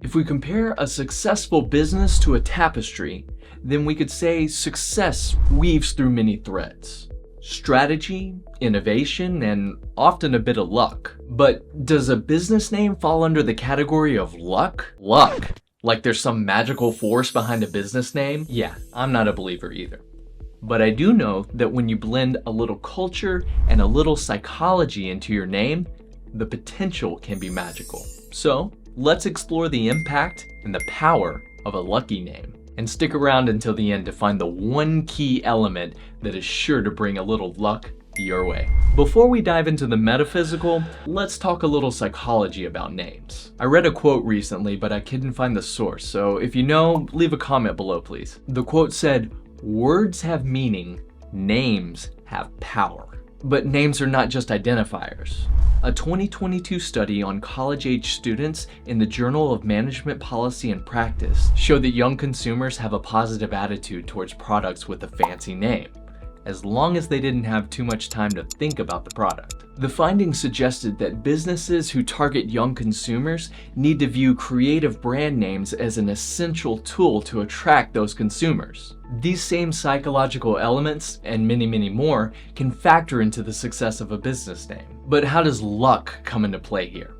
If we compare a successful business to a tapestry, then we could say success weaves through many threads. Strategy, innovation, and often a bit of luck. But does a business name fall under the category of luck? Luck? Like there's some magical force behind a business name? Yeah, I'm not a believer either. But I do know that when you blend a little culture and a little psychology into your name, the potential can be magical. So let's explore the impact and the power of a lucky name. And stick around until the end to find the one key element that is sure to bring a little luck your way. Before we dive into the metaphysical, let's talk a little psychology about names. I read a quote recently, but I couldn't find the source, so if you know, leave a comment below please. The quote said, "Words have meaning, names have power." But names are not just identifiers. A 2022 study on college-age students in the Journal of Management Policy and Practice showed that young consumers have a positive attitude towards products with a fancy name, as long as they didn't have too much time to think about the product. The findings suggested that businesses who target young consumers need to view creative brand names as an essential tool to attract those consumers. These same psychological elements, and many, many more, can factor into the success of a business name. But how does luck come into play here?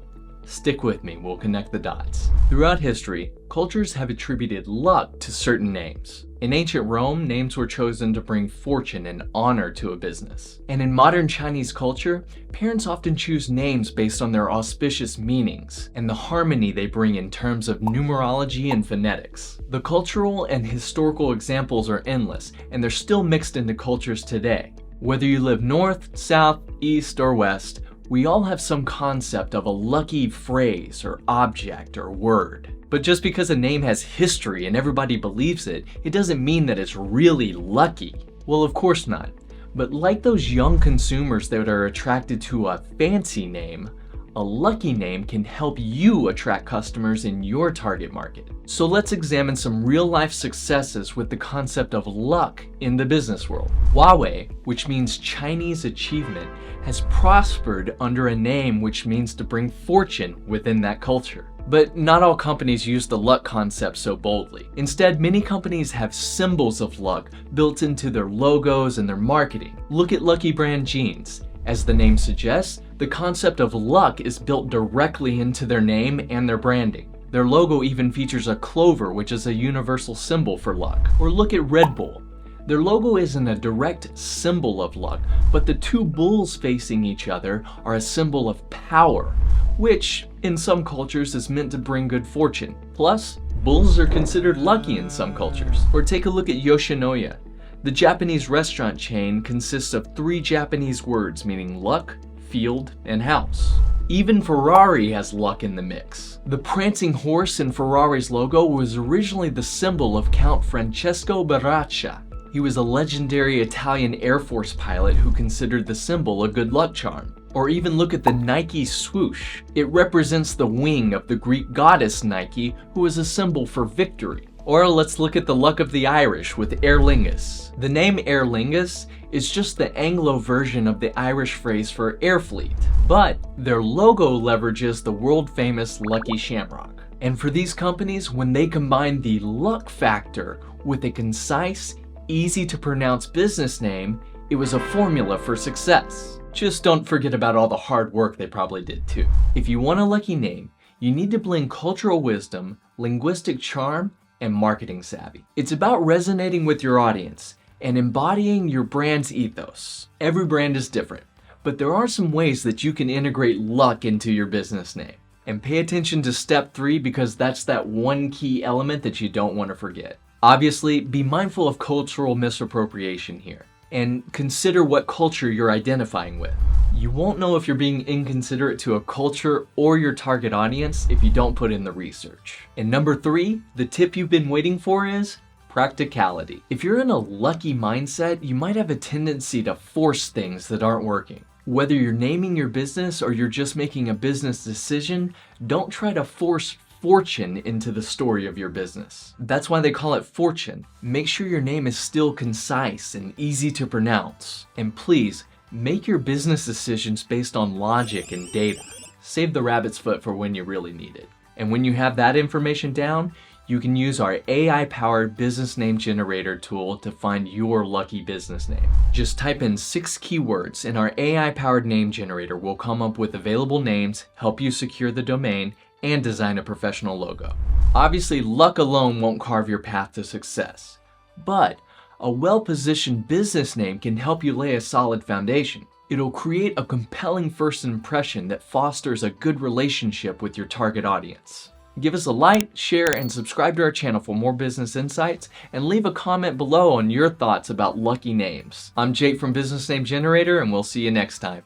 Stick with me, we'll connect the dots. Throughout history, cultures have attributed luck to certain names. In ancient Rome, names were chosen to bring fortune and honor to a business. And in modern Chinese culture, parents often choose names based on their auspicious meanings and the harmony they bring in terms of numerology and phonetics. The cultural and historical examples are endless, and they're still mixed into cultures today. Whether you live north, south, east, or west, we all have some concept of a lucky phrase or object or word. But just because a name has history and everybody believes it, it doesn't mean that it's really lucky. Well, of course not. But like those young consumers that are attracted to a fancy name, a lucky name can help you attract customers in your target market. So let's examine some real-life successes with the concept of luck in the business world. Huawei, which means Chinese achievement, has prospered under a name which means to bring fortune within that culture. But not all companies use the luck concept so boldly. Instead, many companies have symbols of luck built into their logos and their marketing. Look at Lucky Brand Jeans. As the name suggests, the concept of luck is built directly into their name and their branding. Their logo even features a clover, which is a universal symbol for luck. Or look at Red Bull. Their logo isn't a direct symbol of luck, but the two bulls facing each other are a symbol of power, which in some cultures is meant to bring good fortune. Plus, bulls are considered lucky in some cultures. Or take a look at Yoshinoya. The Japanese restaurant chain consists of 3 Japanese words meaning luck, field, and house. Even Ferrari has luck in the mix. The prancing horse in Ferrari's logo was originally the symbol of Count Francesco Baraccia. He was a legendary Italian Air Force pilot who considered the symbol a good luck charm. Or even look at the Nike swoosh. It represents the wing of the Greek goddess Nike, who was a symbol for victory. Or let's look at the luck of the Irish with Aer Lingus. The name Aer Lingus is just the Anglo version of the Irish phrase for air fleet, but their logo leverages the world-famous Lucky Shamrock. And for these companies, when they combine the luck factor with a concise, easy-to-pronounce business name, it was a formula for success. Just don't forget about all the hard work they probably did too. If you want a lucky name, you need to blend cultural wisdom, linguistic charm, and marketing savvy. It's about resonating with your audience and embodying your brand's ethos. Every brand is different, but there are some ways that you can integrate luck into your business name. And pay attention to step 3 because that's that one key element that you don't want to forget. Obviously, be mindful of cultural misappropriation here and consider what culture you're identifying with. You won't know if you're being inconsiderate to a culture or your target audience if you don't put in the research. And number 3, the tip you've been waiting for is practicality. If you're in a lucky mindset, you might have a tendency to force things that aren't working. Whether you're naming your business or you're just making a business decision, don't try to force fortune into the story of your business. That's why they call it fortune. Make sure your name is still concise and easy to pronounce. And please, make your business decisions based on logic and data. Save the rabbit's foot for when you really need it. And when you have that information down, you can use our AI-powered business name generator tool to find your lucky business name. Just type in 6 keywords and our AI-powered name generator will come up with available names, help you secure the domain, and design a professional logo. Obviously, luck alone won't carve your path to success, but a well-positioned business name can help you lay a solid foundation. It'll create a compelling first impression that fosters a good relationship with your target audience. Give us a like, share, and subscribe to our channel for more business insights, and leave a comment below on your thoughts about lucky names. I'm Jake from Business Name Generator, and we'll see you next time.